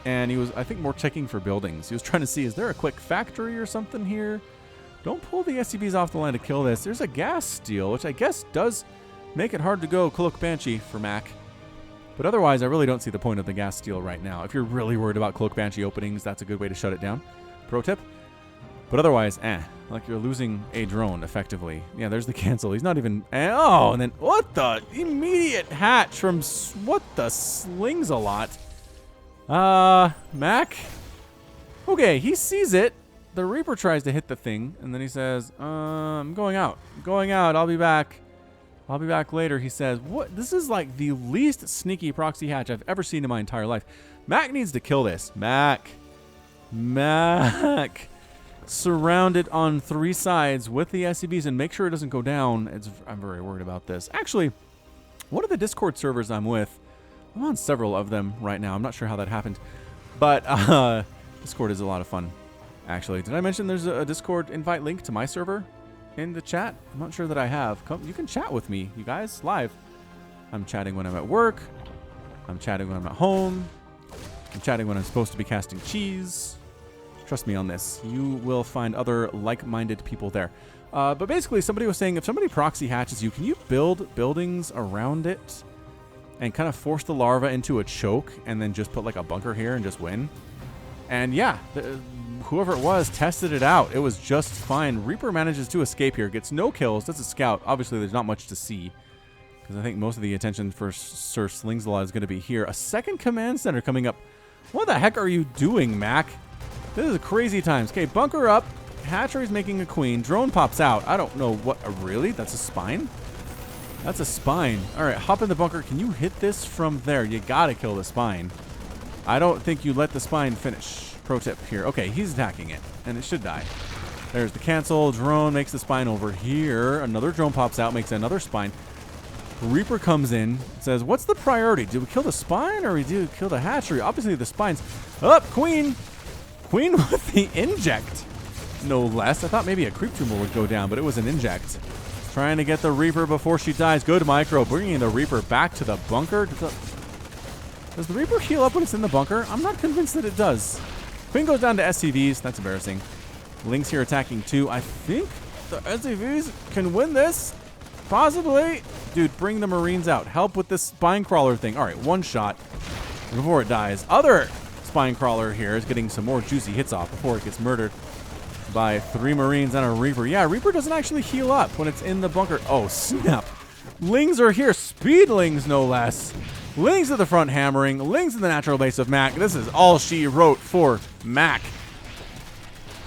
And he was, I think, more checking for buildings. He was trying to see, is there a quick factory or something here? Don't pull the SCVs off the line to kill this. There's a gas steal, which I guess does make it hard to go Cloak Banshee for Mac. But otherwise, I really don't see the point of the gas steal right now. If you're really worried about Cloak Banshee openings, that's a good way to shut it down. Pro tip. But otherwise, like you're losing a drone, effectively. Yeah, there's the cancel. He's not even... Oh, and then what the immediate hatch from... What the Slings-A-Lot? Mac? Okay, he sees it. The Reaper tries to hit the thing, and then he says, I'm going out. I'm going out. I'll be back. I'll be back later, he says. What? This is like the least sneaky proxy hatch I've ever seen in my entire life. Mac needs to kill this. Mac. Surround it on 3 sides with the SCVs and make sure it doesn't go down. I'm very worried about this. Actually, one of the Discord servers I'm with, I'm on several of them right now. I'm not sure how that happened. But Discord is a lot of fun, actually. Did I mention there's a Discord invite link to my server in the chat? I'm not sure that I have. You can chat with me, you guys, live. I'm chatting when I'm at work. I'm chatting when I'm at home. I'm chatting when I'm supposed to be casting cheese. Trust me on this. You will find other like-minded people there. But basically, somebody was saying if somebody proxy hatches you, can you build buildings around it and kind of force the larva into a choke and then just put like a bunker here and just win? And yeah, whoever it was tested it out. It was just fine. Reaper manages to escape here. Gets no kills. Does a scout. Obviously, there's not much to see, because I think most of the attention for Sir Slingsalot is going to be here. A second command center coming up. What the heck are you doing, Mac? This is crazy times. Okay, bunker up. Hatchery's making a queen. Drone pops out. I don't know what. Really? That's a spine? That's a spine. All right, hop in the bunker. Can you hit this from there? You got to kill the spine. I don't think you let the spine finish. Pro tip here. Okay, he's attacking it, and it should die. There's the cancel. Drone makes the spine over here. Another drone pops out, makes another spine. Reaper comes in, says, what's the priority? Do we kill the spine or do we kill the hatchery? Obviously, the spine's up. Queen. Queen with the inject. No less. I thought maybe a creep tumor would go down, but it was an inject. Trying to get the Reaper before she dies. Good micro. Bringing the Reaper back to the bunker. Does the Reaper heal up when it's in the bunker? I'm not convinced that it does. Queen goes down to SCVs. That's embarrassing. Lynx here attacking too. I think the SCVs can win this. Possibly. Dude, bring the Marines out. Help with this spine crawler thing. All right, one shot before it dies. Other spine crawler here is getting some more juicy hits off before it gets murdered by 3 Marines and a Reaper. Yeah, Reaper doesn't actually heal up when it's in the bunker. Oh, snap. Lings are here. Speedlings, no less. Lings at the front hammering. Lings in the natural base of Mac. This is all she wrote for Mac.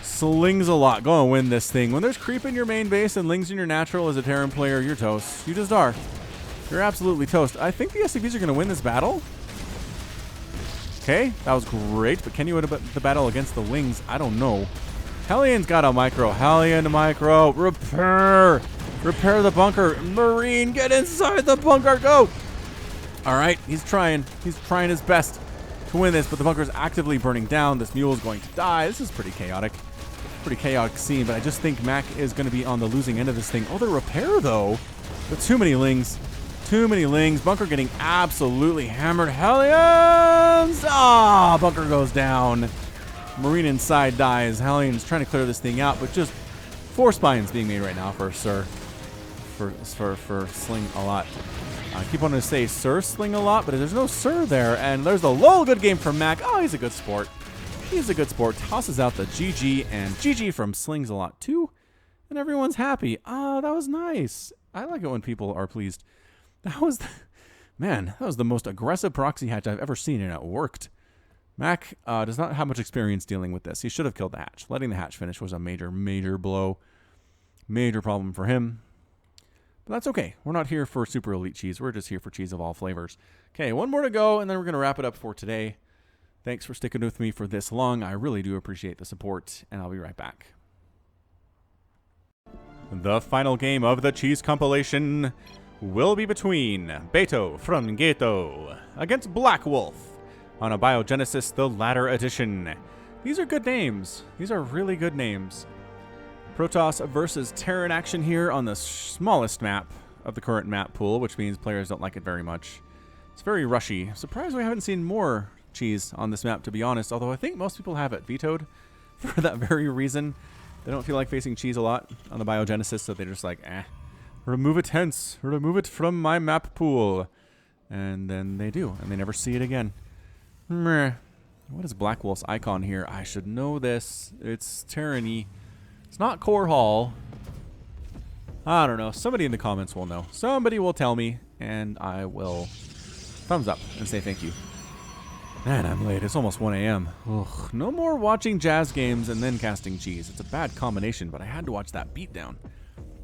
Slingsalot. Go and win this thing. When there's creep in your main base and Lings in your natural as a Terran player, you're toast. You just are. You're absolutely toast. I think the SCVs are going to win this battle. Okay, that was great. But can you win the battle against the Lings? I don't know. Hellian's got a micro. Hellion micro. Repair. Repair the bunker. Marine, get inside the bunker. Go. All right, he's trying. He's trying his best to win this, but the bunker is actively burning down. This mule is going to die. This is pretty chaotic. Pretty chaotic scene, but I just think Mac is going to be on the losing end of this thing. Oh, the repair, though. But too many Lings. Too many Lings. Bunker getting absolutely hammered. Hellions! Ah, bunker goes down. Marine inside dies. Hellions trying to clear this thing out, but just 4 spines being made right now for Sir. For Slingsalot. I keep wanting to say Sir Slingsalot, but there's no Sir there. And there's the low. Good game from Mac. Oh, he's a good sport. He's a good sport. Tosses out the GG, and GG from Slingsalot too. And everyone's happy. Ah, that was nice. I like it when people are pleased. That was, man, that was the most aggressive proxy hatch I've ever seen, and it worked. Mac does not have much experience dealing with this. He should have killed the hatch. Letting the hatch finish was a major, major blow. Major problem for him. But that's okay. We're not here for super elite cheese. We're just here for cheese of all flavors. Okay, one more to go, and then we're going to wrap it up for today. Thanks for sticking with me for this long. I really do appreciate the support, and I'll be right back. The final game of the cheese compilation will be between Beto from Geto against Black Wolf on a Biogenesis the Ladder Edition. These are good names. These are really good names. Protoss versus Terran action here on the smallest map of the current map pool, which means players don't like it very much. It's very rushy. Surprised we haven't seen more cheese on this map, to be honest, although I think most people have it vetoed for that very reason. They don't feel like facing cheese a lot on the Biogenesis, so they're just like, remove it hence, remove it from my map pool. And then they do, and they never see it again. Meh. What is Black Wolf's icon here? I should know this. It's Tyranny. It's not Core Hall. I don't know. Somebody in the comments will know. Somebody will tell me, and I will thumbs up and say thank you. Man, I'm late. It's almost 1 a.m. Ugh, no more watching jazz games and then casting cheese. It's a bad combination, but I had to watch that beatdown.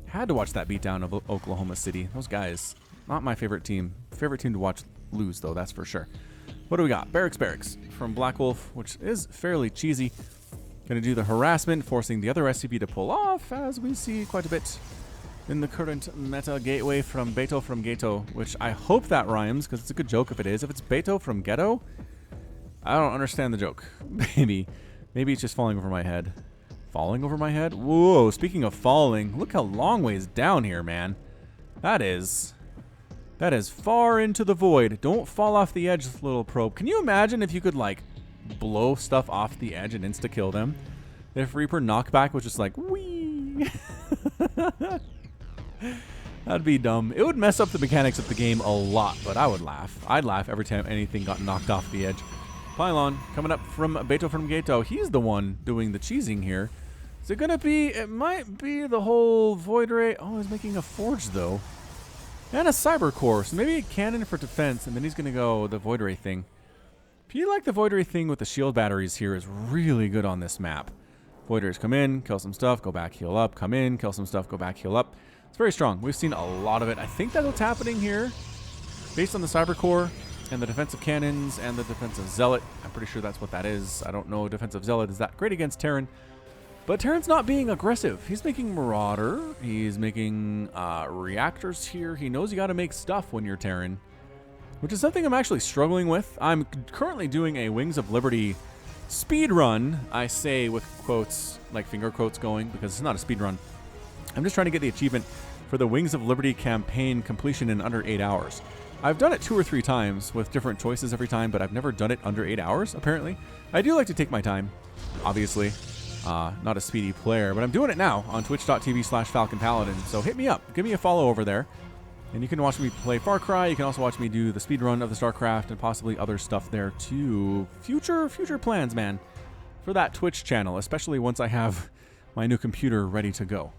Had to watch that beatdown of Oklahoma City. Those guys, not my favorite team. Favorite team to watch lose, though, that's for sure. What do we got? Barracks from Black Wolf, which is fairly cheesy. Going to do the harassment, forcing the other SCP to pull off, as we see quite a bit in the current meta. Gateway from Beto from Geto, which I hope that rhymes, because it's a good joke if it is. If it's Beto from Ghetto, I don't understand the joke. Maybe it's just falling over my head. Falling over my head? Whoa, speaking of falling, look how long ways down here, man. That is That is far into the void. Don't fall off the edge, little probe. Can you imagine if you could, like, blow stuff off the edge and insta-kill them? If Reaper knockback was just like, whee! That'd be dumb. It would mess up the mechanics of the game a lot, but I would laugh. I'd laugh every time anything got knocked off the edge. Pylon coming up from Beto from Gato. He's the one doing the cheesing here. Is it going to be... It might be the whole Void Ray. Oh, he's making a Forge, though. And a Cyber Core. So maybe a cannon for defense, and then he's going to go the Void Ray thing. I feel like the Void Ray thing with the shield batteries here is really good on this map. Void Rays come in, kill some stuff, go back, heal up. Come in, kill some stuff, go back, heal up. It's very strong. We've seen a lot of it. I think that's what's happening here. Based on the Cyber Core and the defensive cannons and the defensive Zealot. I'm pretty sure that's what that is. I don't know defensive Zealot is that great against Terran. But Terran's not being aggressive. He's making Marauder. He's making reactors here. He knows you got to make stuff when you're Terran, which is something I'm actually struggling with. I'm currently doing a Wings of Liberty speed run. I say with quotes, like finger quotes going, because it's not a speed run. I'm just trying to get the achievement for the Wings of Liberty campaign completion in under 8 hours. I've done it 2 or 3 times with different choices every time, but I've never done it under 8 hours, apparently. I do like to take my time, obviously. Not a speedy player, but I'm doing it now on twitch.tv/falconpaladin. So hit me up. Give me a follow over there. And you can watch me play Far Cry. You can also watch me do the speedrun of the StarCraft and possibly other stuff there too. Future plans, man, for that Twitch channel, especially once I have my new computer ready to go.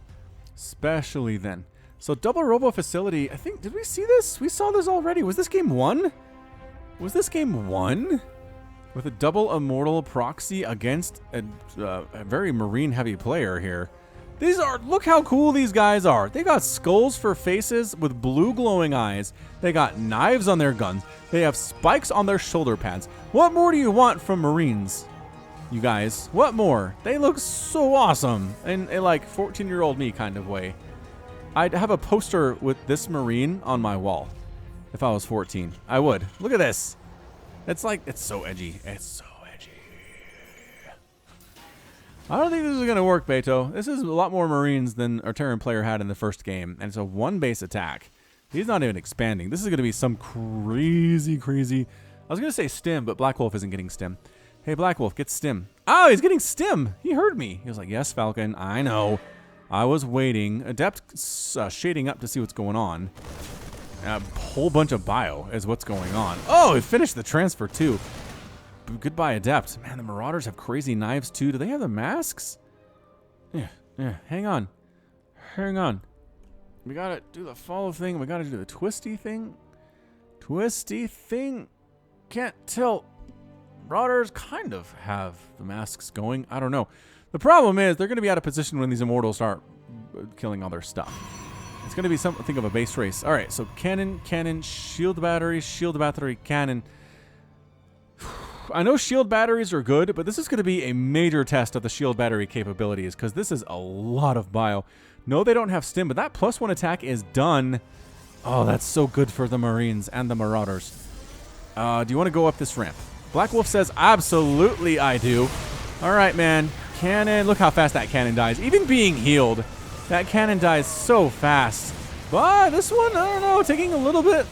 Especially then. So double robo facility, I think, did we see this? We saw this already. Was this game 1? Was this game 1? With a double immortal proxy against a very marine heavy player here. These are, look how cool these guys are. They got skulls for faces with blue glowing eyes. They got knives on their guns. They have spikes on their shoulder pads. What more do you want from Marines, you guys? What more? They look so awesome in a like 14-year-old me kind of way. I'd have a poster with this Marine on my wall if I was 14. I would. Look at this. It's like, it's so edgy. It's so edgy. I don't think this is going to work, Beto. This is a lot more Marines than our Terran player had in the first game, and it's a one-base attack. He's not even expanding. This is going to be some crazy... I was going to say stim, but Black Wolf isn't getting stim. Hey, Black Wolf, get stim. Oh, he's getting stim. He heard me. He was like, yes, Falcon, I know. I was waiting. Adept shading up to see what's going on. A whole bunch of bio is what's going on. Oh, he finished the transfer too. Goodbye, Adept. Man, the Marauders have crazy knives too. Do they have the masks? Yeah. Hang on. We gotta do the follow thing. We gotta do the twisty thing. Can't tell. Marauders kind of have the masks going. I don't know. The problem is they're gonna be out of position when these immortals start killing all their stuff. It's going to be something of a base race. All right, so cannon, shield battery, cannon. I know shield batteries are good, but this is going to be a major test of the shield battery capabilities because this is a lot of bio. No, they don't have stim, but that +1 attack is done. Oh, that's so good for the Marines and the Marauders. Do you want to go up this ramp? Black Wolf says, absolutely I do. All right, man. Cannon. Look how fast that cannon dies. Even being healed. That cannon dies so fast. But this one, I don't know, taking a little bit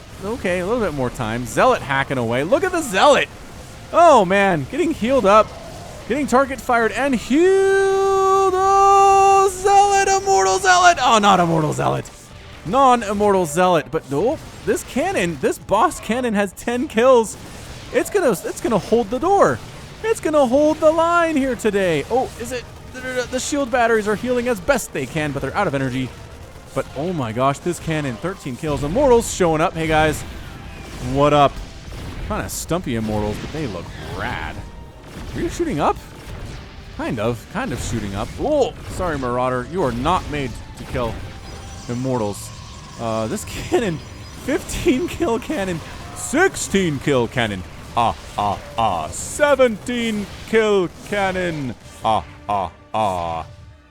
more time. Zealot hacking away. Look at the Zealot. Oh, man. Getting healed up. Getting target fired and healed. Oh, Zealot. Immortal Zealot. Oh, not Immortal Zealot. Non-Immortal Zealot. But nope. This cannon, this boss cannon has 10 kills. It's gonna hold the door. It's gonna hold the line here today. Oh, is it? The shield batteries are healing as best they can, but they're out of energy. But oh my gosh, this cannon, 13 kills. Immortals showing up. Hey guys, what up? Kind of stumpy Immortals, but they look rad. Are you shooting up? Kind of shooting up. Oh, sorry Marauder, you are not made to kill Immortals. This cannon, 15 kill cannon, 16 kill cannon. 17 kill cannon.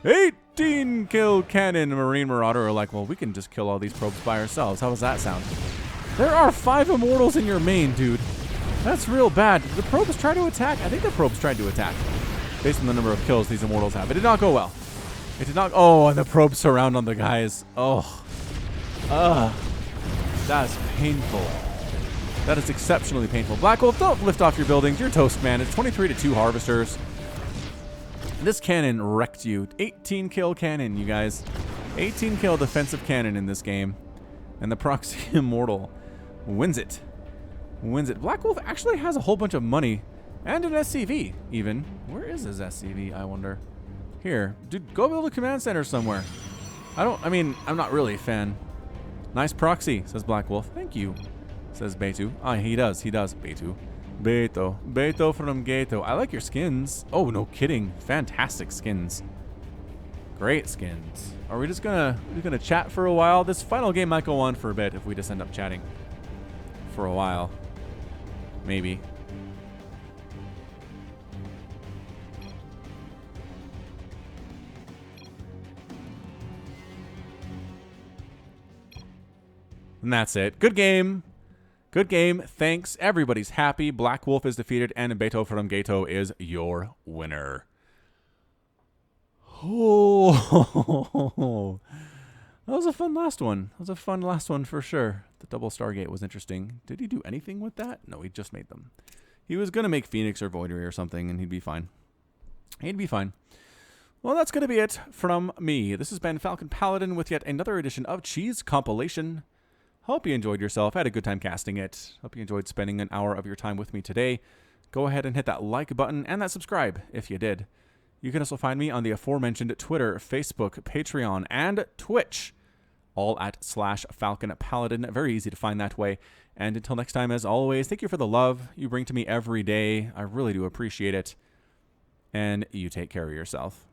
18 kill cannon. Marine Marauder are like, well, we can just kill all these probes by ourselves. How does that sound? There are 5 Immortals in your main, dude. That's real bad. Did the probes try to attack? I think the probes tried to attack. Based on the number of kills these Immortals have. It did not go well. It did not. Oh, and the probes surround on the guys. Oh. That is painful. That is exceptionally painful. Black Wolf, don't lift off your buildings. You're toast, man. It's 23 to 2 harvesters. This cannon wrecked you. 18 kill cannon, you guys. 18 kill defensive cannon in this game. And the Proxy Immortal wins it. Wins it. Black Wolf actually has a whole bunch of money. And an SCV, even. Where is his SCV, I wonder? Here. Dude, go build a command center somewhere. I'm not really a fan. Nice proxy, says Black Wolf. Thank you, says Beto. Ah, he does. Beto. Beto from Gato. I like your skins. Oh, no kidding. Fantastic skins. Great skins. Are we just gonna chat for a while? This final game might go on for a bit if we just end up chatting for a while. Maybe. And that's it. Good game. Good game. Thanks. Everybody's happy. Black Wolf is defeated, and Beto from Gato is your winner. Oh, that was a fun last one. That was a fun last one for sure. The double Stargate was interesting. Did he do anything with that? No, he just made them. He was going to make Phoenix or Voidery or something, and he'd be fine. He'd be fine. Well, that's going to be it from me. This has been Falcon Paladin with yet another edition of Cheese Compilation. Hope you enjoyed yourself. I had a good time casting it. Hope you enjoyed spending an hour of your time with me today. Go ahead and hit that like button and that subscribe if you did. You can also find me on the aforementioned Twitter, Facebook, Patreon, and Twitch. All at /FalconPaladin. Very easy to find that way. And until next time, as always, thank you for the love you bring to me every day. I really do appreciate it. And you take care of yourself.